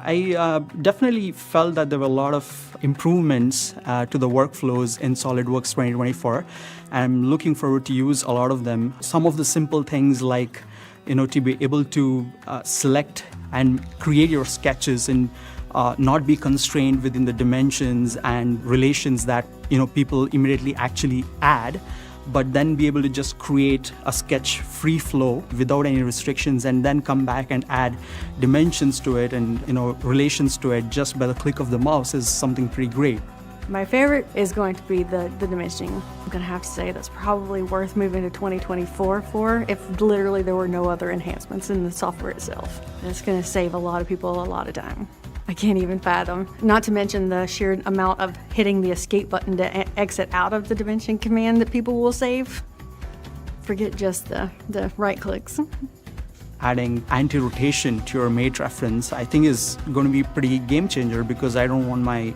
I definitely felt that there were a lot of improvements to the workflows in SolidWorks 2024. I'm looking forward to use a lot of them. Some of the simple things like, to be able to select and create your sketches and not be constrained within the dimensions and relations that, people immediately actually add, but then be able to just create a sketch free flow without any restrictions and then come back and add dimensions to it and, relations to it just by the click of the mouse is something pretty great. My favorite is going to be the dimensioning. I'm going to have to say that's probably worth moving to 2024 for if literally there were no other enhancements in the software itself. It's going to save a lot of people a lot of time. I can't even fathom. Not to mention the sheer amount of hitting the escape button to exit out of the dimension command that people will save. Forget just the right clicks. Adding anti-rotation to your mate reference, I think is going to be a pretty game changer because I don't want my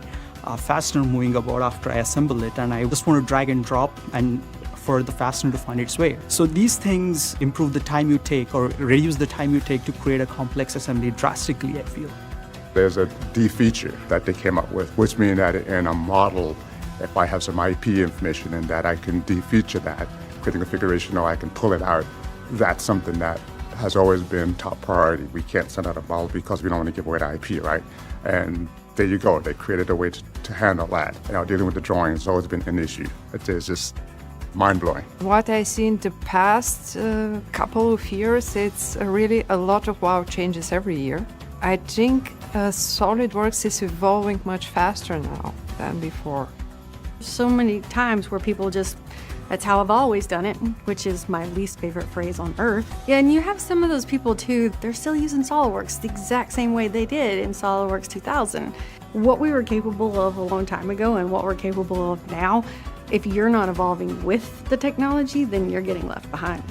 fastener moving about after I assemble it, and I just want to drag and drop and for the fastener to find its way. So these things improve the time you take or reduce the time you take to create a complex assembly drastically, I feel. There's a D feature that they came up with, which means that in a model, if I have some IP information in that, I can defeature that, create a configuration, or I can pull it out. That's something that has always been top priority. We can't send out a model because we don't want to give away the IP, right? And there you go. They created a way to handle that. Dealing with the drawing has always been an issue. It is just mind-blowing. What I see in the past couple of years, it's really a lot of wow changes every year. I think SolidWorks is evolving much faster now than before. So many times where people just, that's how I've always done it, which is my least favorite phrase on earth. Yeah, and you have some of those people too, they're still using SolidWorks the exact same way they did in SolidWorks 2000. What we were capable of a long time ago and what we're capable of now, if you're not evolving with the technology, then you're getting left behind.